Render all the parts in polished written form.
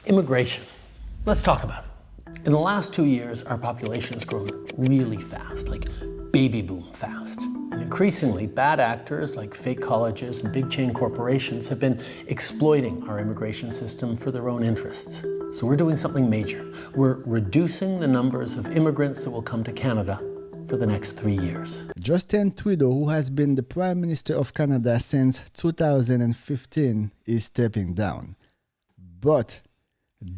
Immigration. Let's talk about it. In the last 2 years, our population has grown really fast, like baby boom fast. And increasingly, bad actors like fake colleges and big chain corporations have been exploiting our immigration system for their own interests. So we're doing something major. We're reducing the numbers of immigrants that will come to Canada for the next 3 years. Justin Trudeau, who has been the Prime Minister of Canada since 2015, is stepping down. But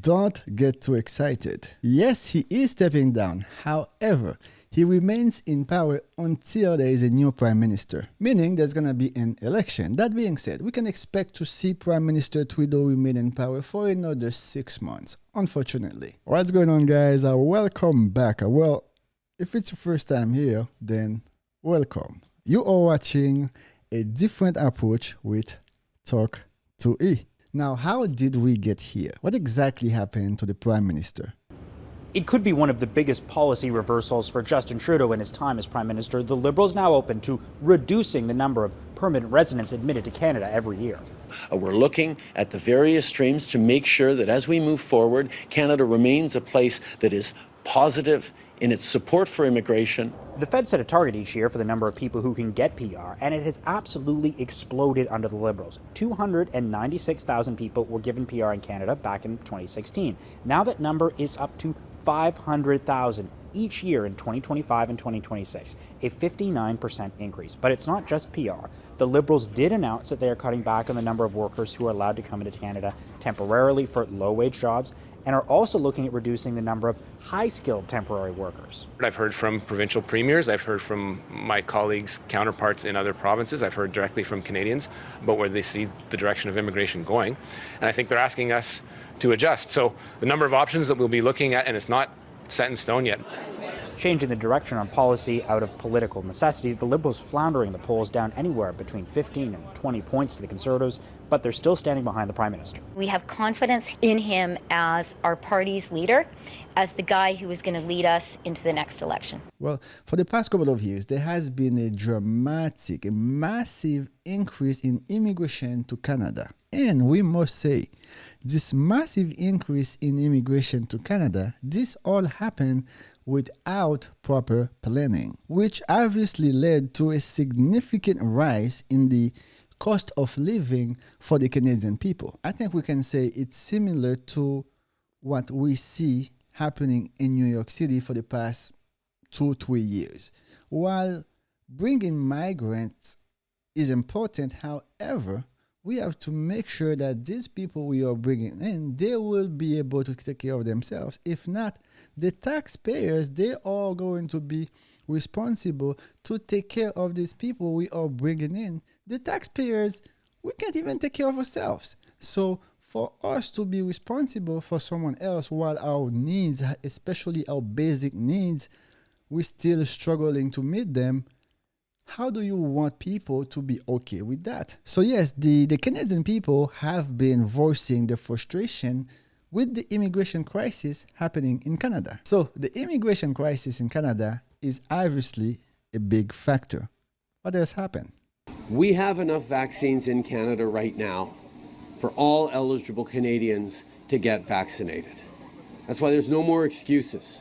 don't get too excited. Yes, he is stepping down. However, he remains in power until there is a new Prime Minister, meaning there's going to be an election. That being said, we can expect to see Prime Minister Trudeau remain in power for another 6 months, unfortunately. What's going on, guys? Welcome back. Well, if it's your first time here, then welcome. You are watching a different approach with Talk to E. Now, how did we get here? What exactly happened to the Prime Minister? It could be one of the biggest policy reversals for Justin Trudeau in his time as Prime Minister. The Liberals now open to reducing the number of permanent residents admitted to Canada every year. We're looking at the various streams to make sure that as we move forward, Canada remains a place that is positive in its support for immigration. The Fed set a target each year for the number of people who can get PR, and it has absolutely exploded under the Liberals. 296,000 people were given PR in Canada back in 2016. Now that number is up to 500,000 each year in 2025 and 2026, a 59% increase. But it's not just PR. The Liberals did announce that they are cutting back on the number of workers who are allowed to come into Canada temporarily for low-wage jobs, and are also looking at reducing the number of high-skilled temporary workers. I've heard from provincial premiers, I've heard from my colleagues' counterparts in other provinces, I've heard directly from Canadians about where they see the direction of immigration going, and I think they're asking us to adjust. So the number of options that we'll be looking at, and it's not set in stone yet. Changing the direction on policy out of political necessity, the Liberals floundering in the polls, down anywhere between 15 and 20 points to the Conservatives, but they're still standing behind the Prime Minister. We have confidence in him as our party's leader, as the guy who is going to lead us into the next election. Well, for the past couple of years, there has been a massive increase in immigration to Canada. And we must say, this massive increase in immigration to Canada, this all happened without proper planning, which obviously led to a significant rise in the cost of living for the Canadian people. I think we can say it's similar to what we see happening in New York City for the past 2-3 years. While bringing migrants is important, however, we have to make sure that these people we are bringing in, they will be able to take care of themselves. If not, the taxpayers, they are going to be responsible to take care of these people we are bringing in. The taxpayers, we can't even take care of ourselves. So for us to be responsible for someone else while our needs, especially our basic needs, we're still struggling to meet them, how do you want people to be okay with that? So yes, the Canadian people have been voicing their frustration with the immigration crisis happening in Canada. So the immigration crisis in Canada is obviously a big factor. What else happened? We have enough vaccines in Canada right now for all eligible Canadians to get vaccinated. That's why there's no more excuses.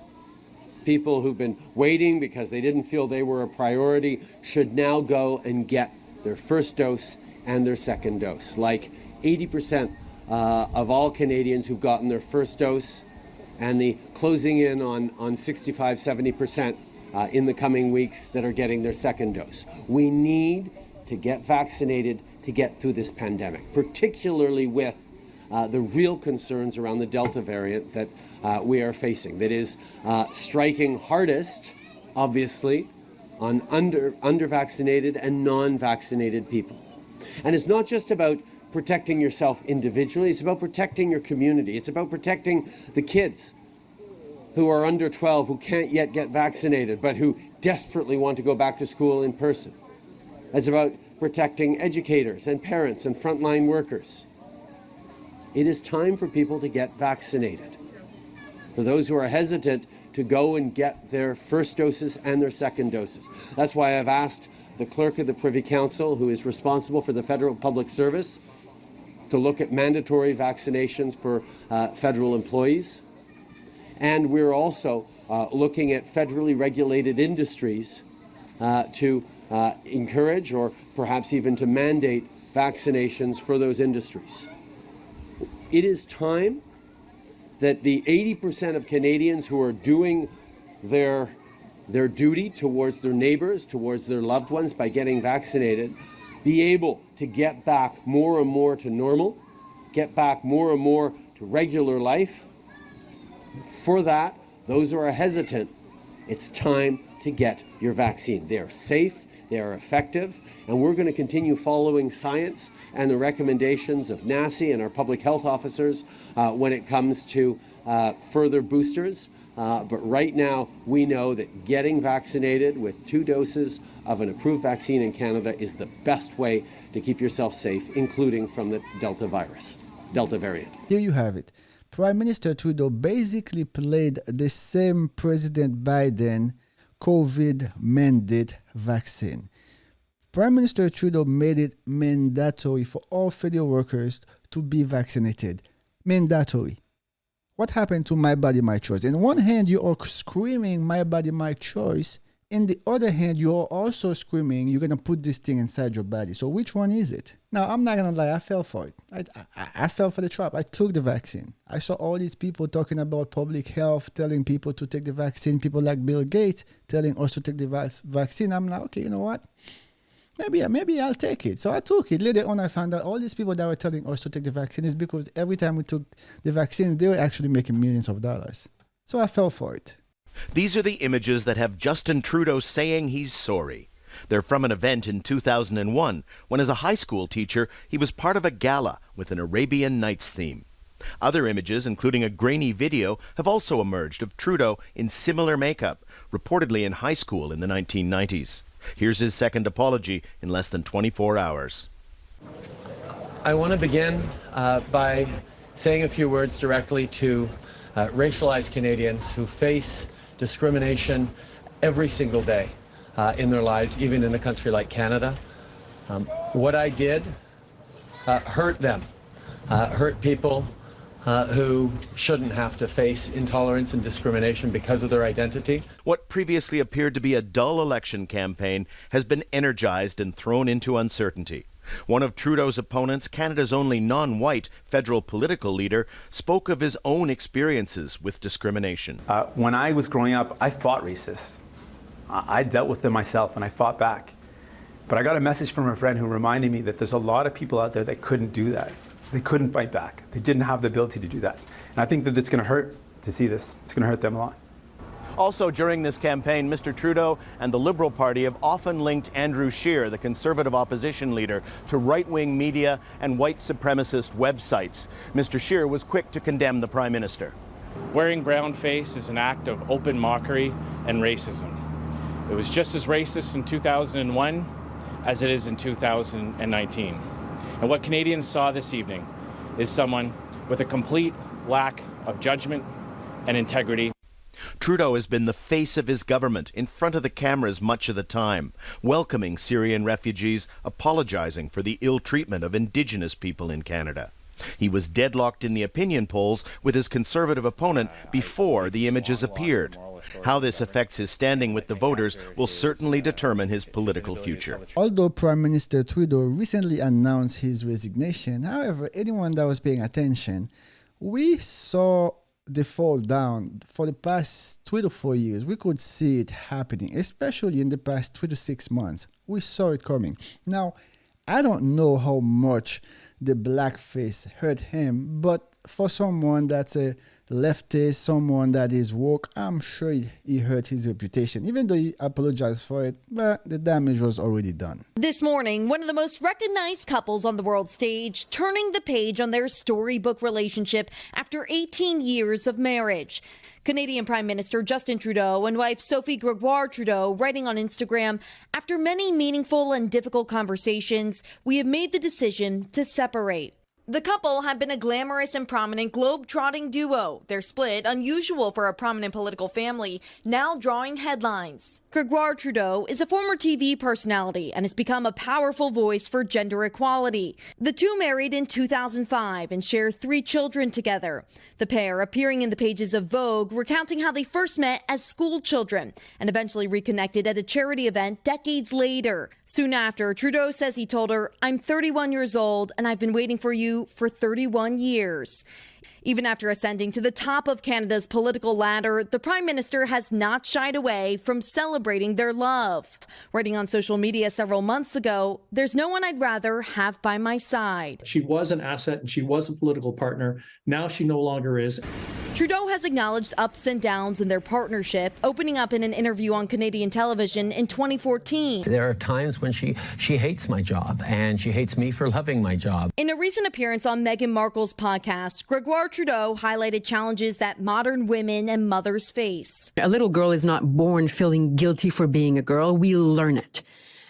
People who've been waiting because they didn't feel they were a priority should now go and get their first dose and their second dose. Like 80% of all Canadians who've gotten their first dose, and the closing in on 65, 70% in the coming weeks that are getting their second dose. We need to get vaccinated to get through this pandemic, particularly with the real concerns around the Delta variant that we are facing, that is striking hardest, obviously, on under-vaccinated and non-vaccinated people. And it's not just about protecting yourself individually, it's about protecting your community. It's about protecting the kids who are under 12, who can't yet get vaccinated, but who desperately want to go back to school in person. It's about protecting educators and parents and frontline workers. It is time for people to get vaccinated. For those who are hesitant, to go and get their first doses and their second doses. That's why I've asked the Clerk of the Privy Council, who is responsible for the Federal Public Service, to look at mandatory vaccinations for federal employees. And we're also looking at federally regulated industries to encourage or perhaps even to mandate vaccinations for those industries. It is time that the 80% of Canadians who are doing their duty towards their neighbors, towards their loved ones by getting vaccinated, be able to get back more and more to normal, get back more and more to regular life. For that, those who are hesitant, it's time to get your vaccine. They are safe, they are effective, and we're going to continue following science and the recommendations of NACI and our public health officers when it comes to further boosters. But right now, we know that getting vaccinated with 2 doses of an approved vaccine in Canada is the best way to keep yourself safe, including from the Delta variant. Here you have it. Prime Minister Trudeau basically played the same President Biden COVID mandate vaccine. Prime Minister Trudeau made it mandatory for all federal workers to be vaccinated. Mandatory. What happened to my body, my choice? In one hand, you are screaming, my body, my choice. In the other hand, you are also screaming, you're going to put this thing inside your body. So which one is it? Now, I'm not going to lie, I fell for it. I fell for the trap. I took the vaccine. I saw all these people talking about public health, telling people to take the vaccine. People like Bill Gates telling us to take the vaccine. I'm like, okay, you know what? Maybe I'll take it. So I took it. Later on, I found out all these people that were telling us to take the vaccine is because every time we took the vaccine, they were actually making millions of dollars. So I fell for it. These are the images that have Justin Trudeau saying he's sorry. They're from an event in 2001 when, as a high school teacher, he was part of a gala with an Arabian Nights theme. Other images, including a grainy video, have also emerged of Trudeau in similar makeup, reportedly in high school in the 1990s. Here's his second apology in less than 24 hours. I want to begin by saying a few words directly to racialized Canadians who face discrimination every single day in their lives, even in a country like Canada. What I did hurt them, hurt people who shouldn't have to face intolerance and discrimination because of their identity. What previously appeared to be a dull election campaign has been energized and thrown into uncertainty. One of Trudeau's opponents, Canada's only non-white federal political leader, spoke of his own experiences with discrimination. When I was growing up, I fought racists. I dealt with them myself and I fought back. But I got a message from a friend who reminded me that there's a lot of people out there that couldn't do that. They couldn't fight back. They didn't have the ability to do that. And I think that it's going to hurt to see this. It's going to hurt them a lot. Also during this campaign, Mr. Trudeau and the Liberal Party have often linked Andrew Scheer, the Conservative opposition leader, to right-wing media and white supremacist websites. Mr. Scheer was quick to condemn the Prime Minister. Wearing brown face is an act of open mockery and racism. It was just as racist in 2001 as it is in 2019. And what Canadians saw this evening is someone with a complete lack of judgment and integrity. Trudeau has been the face of his government in front of the cameras much of the time, welcoming Syrian refugees, apologizing for the ill treatment of Indigenous people in Canada. He was deadlocked in the opinion polls with his Conservative opponent before the images appeared. How this affects his standing with the voters will certainly determine his political future. Although Prime Minister Trudeau recently announced his resignation, however, anyone that was paying attention, we saw the fall down for the past 3 to 4 years. We could see it happening, especially in the past 3 to 6 months. We saw it coming. Now, I don't know how much the blackface hurt him, but for someone that's a leftist, someone that is woke, I'm sure he hurt his reputation, even though he apologized for it, but the damage was already done. This morning, one of the most recognized couples on the world stage turning the page on their storybook relationship after 18 years of marriage. Canadian Prime Minister Justin Trudeau and wife Sophie Gregoire Trudeau writing on Instagram, after many meaningful and difficult conversations, we have made the decision to separate. The couple had been a glamorous and prominent globe-trotting duo. Their split, unusual for a prominent political family, now drawing headlines. Gregoire Trudeau is a former TV personality and has become a powerful voice for gender equality. The two married in 2005 and share 3 children together. The pair appearing in the pages of Vogue, recounting how they first met as school children and eventually reconnected at a charity event decades later. Soon after, Trudeau says he told her, "I'm 31 years old and I've been waiting for you for 31 years. Even after ascending to the top of Canada's political ladder, the Prime Minister has not shied away from celebrating their love. Writing on social media several months ago, "There's no one I'd rather have by my side." She was an asset and she was a political partner. Now she no longer is. Trudeau has acknowledged ups and downs in their partnership, opening up in an interview on Canadian television in 2014. There are times when she hates my job and she hates me for loving my job. In a recent appearance on Meghan Markle's podcast, Gregoire Trudeau highlighted challenges that modern women and mothers face. A little girl is not born feeling guilty for being a girl. We learn it.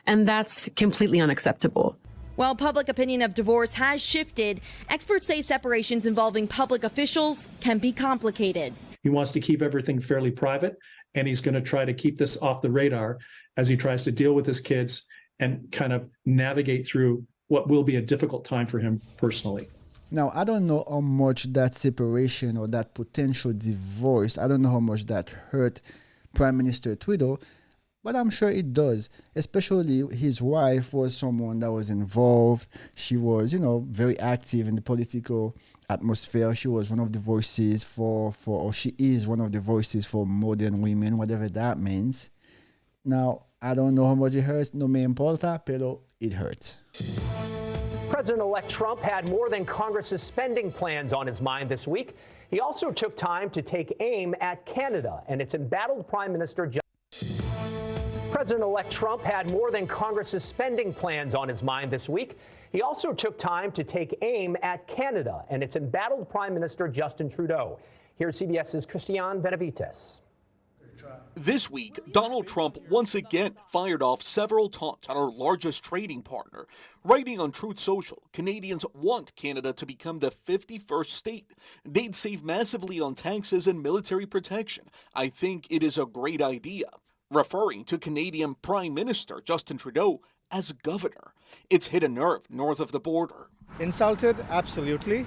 And that's completely unacceptable. While public opinion of divorce has shifted, experts say separations involving public officials can be complicated. He wants to keep everything fairly private, and he's going to try to keep this off the radar as he tries to deal with his kids and kind of navigate through what will be a difficult time for him personally. Now, I don't know how much that separation or that potential divorce, I don't know how much that hurt Prime Minister Trudeau, but I'm sure it does. Especially his wife was someone that was involved. She was, very active in the political atmosphere. She was one of the voices or she is one of the voices for modern women, whatever that means. Now, I don't know how much it hurts. No me importa, pero it hurts. President-elect Trump had more than Congress's spending plans on his mind this week. He also took time to take aim at Canada and its embattled Prime Minister President-elect Trump had more than Congress's spending plans on his mind this week. He also took time to take aim at Canada and its embattled Prime Minister Justin Trudeau. Here's CBS's Christian Benavides. This week, Donald Trump once again fired off several taunts at our largest trading partner. Writing on Truth Social, Canadians want Canada to become the 51st state. They'd save massively on taxes and military protection. I think it is a great idea. Referring to Canadian Prime Minister Justin Trudeau as governor. It's hit a nerve north of the border. Insulted? Absolutely.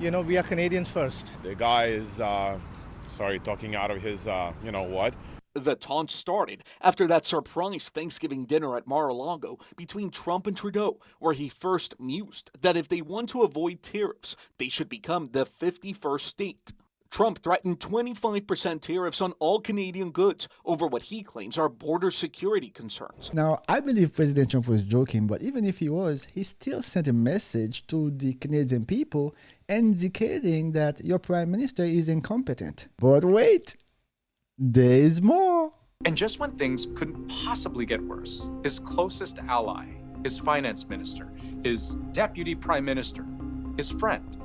We are Canadians first. The guy is, talking out of his, what? The taunt started after that surprise Thanksgiving dinner at Mar-a-Lago between Trump and Trudeau, where he first mused that if they want to avoid tariffs, they should become the 51st state. Trump threatened 25% tariffs on all Canadian goods over what he claims are border security concerns. Now, I believe President Trump was joking, but even if he was, he still sent a message to the Canadian people indicating that your Prime Minister is incompetent. But wait, there is more. And just when things couldn't possibly get worse, his closest ally, his finance minister, his deputy prime minister, his friend,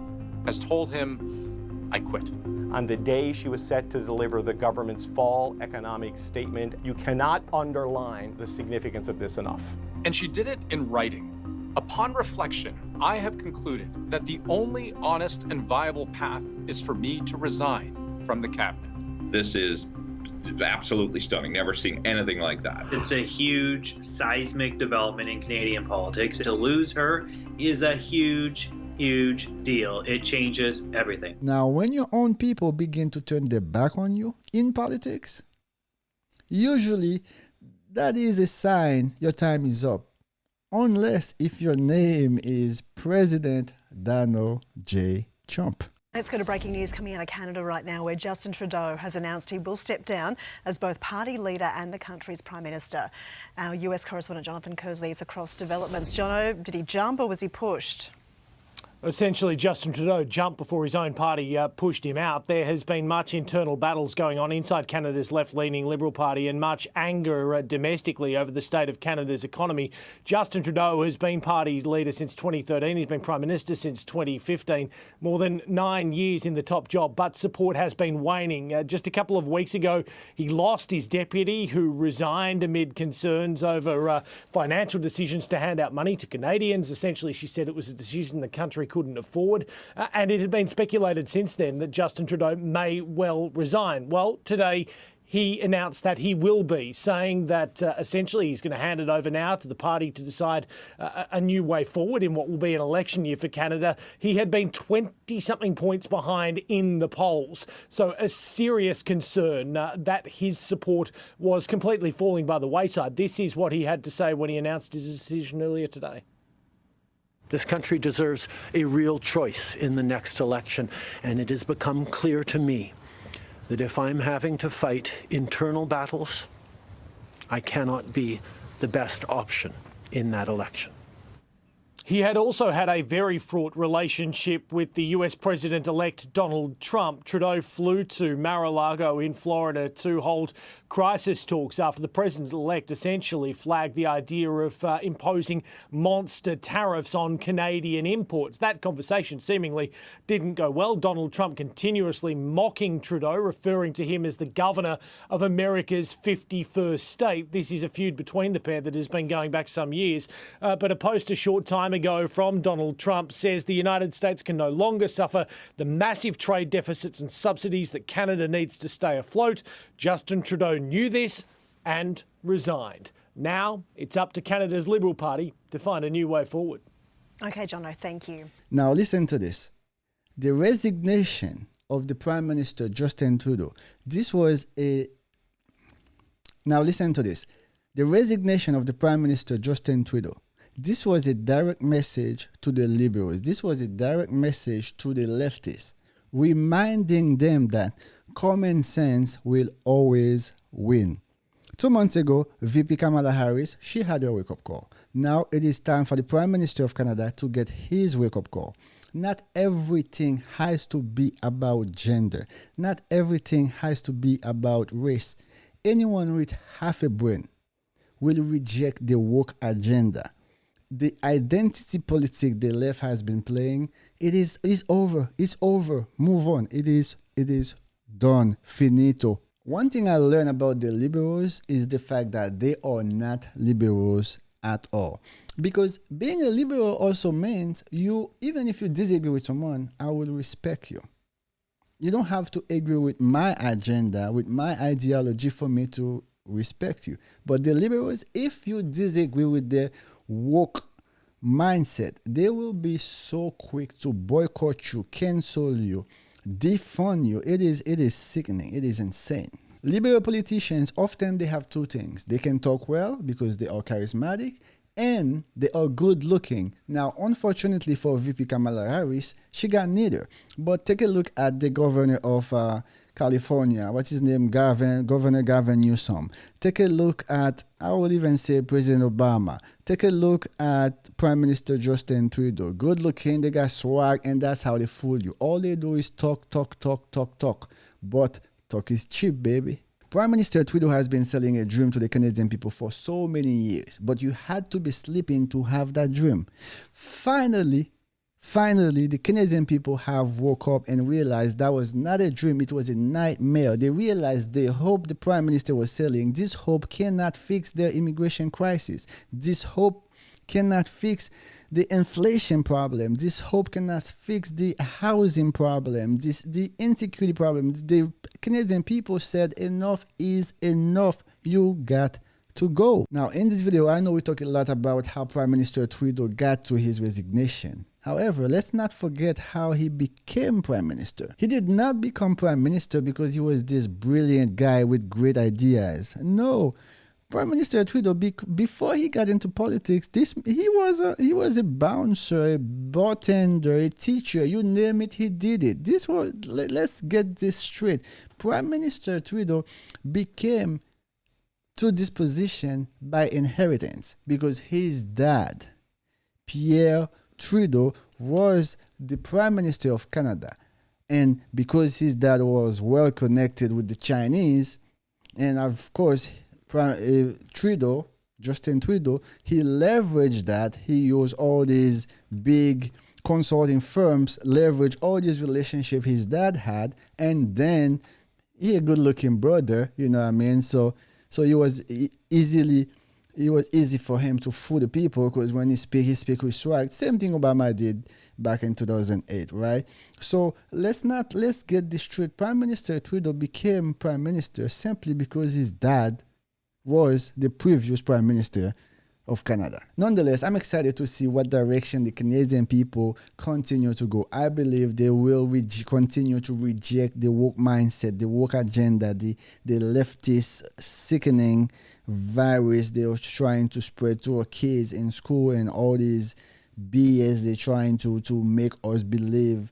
has told him, "I quit." On the day she was set to deliver the government's fall economic statement, you cannot underline the significance of this enough. And she did it in writing. Upon reflection, I have concluded that the only honest and viable path is for me to resign from the cabinet. This is absolutely stunning. Never seen anything like that. It's a huge seismic development in Canadian politics. To lose her is a huge deal. It changes everything. Now, when your own people begin to turn their back on you in politics, usually that is a sign your time is up. Unless if your name is President Donald J. Trump. Let's go to breaking news coming out of Canada right now, where Justin Trudeau has announced he will step down as both party leader and the country's Prime Minister. Our US correspondent Jonathan Kersley is across developments. Jono, did he jump or was he pushed? Essentially, Justin Trudeau jumped before his own party pushed him out. There has been much internal battles going on inside Canada's left-leaning Liberal Party and much anger domestically over the state of Canada's economy. Justin Trudeau has been party leader since 2013. He's been Prime Minister since 2015. More than 9 years in the top job, but support has been waning. Just a couple of weeks ago, he lost his deputy, who resigned amid concerns over financial decisions to hand out money to Canadians. Essentially, she said it was a decision the country couldn't afford. And it had been speculated since then that Justin Trudeau may well resign. Well, today he announced that he will be, saying that essentially he's going to hand it over now to the party to decide a new way forward in what will be an election year for Canada. He had been 20-something points behind in the polls, so a serious concern that his support was completely falling by the wayside. This is what he had to say when he announced his decision earlier today. This country deserves a real choice in the next election, and it has become clear to me that if I'm having to fight internal battles, I cannot be the best option in that election. He had also had a very fraught relationship with the US President-elect Donald Trump. Trudeau flew to Mar-a-Lago in Florida to hold crisis talks after the President-elect essentially flagged the idea of imposing monster tariffs on Canadian imports. That conversation seemingly didn't go well. Donald Trump continuously mocking Trudeau, referring to him as the governor of America's 51st state. This is a feud between the pair that has been going back some years. But a post a short time ago from Donald Trump says the United States can no longer suffer the massive trade deficits and subsidies that Canada needs to stay afloat. Justin Trudeau knew this and resigned. Now it's up to Canada's Liberal Party to find a new way forward. Okay, Jono, thank you. Now listen to this. The resignation of the Prime Minister Justin Trudeau. Now listen to this. The resignation of the Prime Minister Justin Trudeau. This was a direct message to the Liberals. This was a direct message to the leftists, reminding them that common sense will always win. 2 months ago, VP Kamala Harris, she had her wake-up call. Now it is time for the Prime Minister of Canada to get his wake-up call. Not everything has to be about gender. Not everything has to be about race. Anyone with half a brain will reject the woke agenda. The identity politics the left has been playing, it is over. It's over. Move on. It is done. Finito. One thing I learned about the liberals is the fact that they are not liberals at all. Because being a liberal also means even if you disagree with someone, I will respect you. You don't have to agree with my agenda, with my ideology for me to respect you. But the liberals, if you disagree with their woke mindset, they will be so quick to boycott you, cancel you, defund you. It is sickening. It is insane. Liberal politicians, often they have two things. They can talk well because they are charismatic and they are good looking. Now, unfortunately for VP Kamala Harris, she got neither. But take a look at the governor of California, what's his name? Governor Gavin Newsom. Take a look at, I will even say President Obama. Take a look at Prime Minister Justin Trudeau. Good looking, they got swag, and that's how they fool you. All they do is talk. But talk is cheap, baby. Prime Minister Trudeau has been selling a dream to the Canadian people for so many years, but you had to be sleeping to have that dream. Finally, the Canadian people have woke up and realized that was not a dream, it was a nightmare. They realized the hope the Prime Minister was selling, this hope cannot fix their immigration crisis. This hope cannot fix the inflation problem. This hope cannot fix the housing problem, the insecurity problem. The Canadian people said enough is enough. You got to go. Now, in this video, I know we talk a lot about how Prime Minister Trudeau got to his resignation. However, let's not forget how he became Prime Minister. He did not become Prime Minister because he was this brilliant guy with great ideas. No. Prime Minister Trudeau, before he got into politics, he was a bouncer, a bartender, a teacher, you name it, he did it. Let's get this straight. Prime Minister Trudeau became to this position by inheritance because his dad, Pierre Trudeau, was the Prime Minister of Canada. And because his dad was well connected with the Chinese, and of course, Justin Trudeau, he leveraged that. He used all these big consulting firms, leveraged all these relationships his dad had, and then he a good-looking brother, you know what I mean? So he was easily it was easy for him to fool the people, because when he speak with swag. Same thing Obama did back in 2008, right? So let's get this straight. Prime Minister Trudeau became prime minister simply because his dad was the previous prime minister of Canada. Nonetheless, I'm excited to see what direction the Canadian people continue to go. I believe they will continue to reject the woke mindset, the woke agenda, the leftist sickening virus they're trying to spread to our kids in school, and all these BS they're trying to make us believe.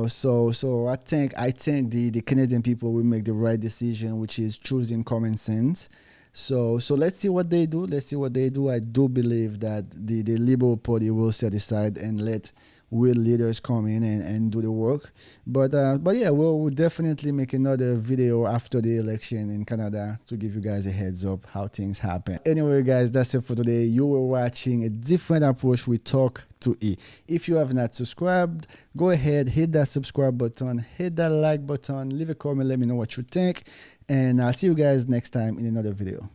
So I think the Canadian people will make the right decision, which is choosing common sense. So let's see what they do. I do believe that the Liberal Party will set aside and let real leaders come in and do the work. But yeah, we'll definitely make another video after the election in Canada to give you guys a heads up how things happen. Anyway, guys, that's it for today. You were watching a different approach with Talk to E. If you have not subscribed, go ahead, hit that subscribe button, hit that like button, leave a comment, let me know what you think. And I'll see you guys next time in another video.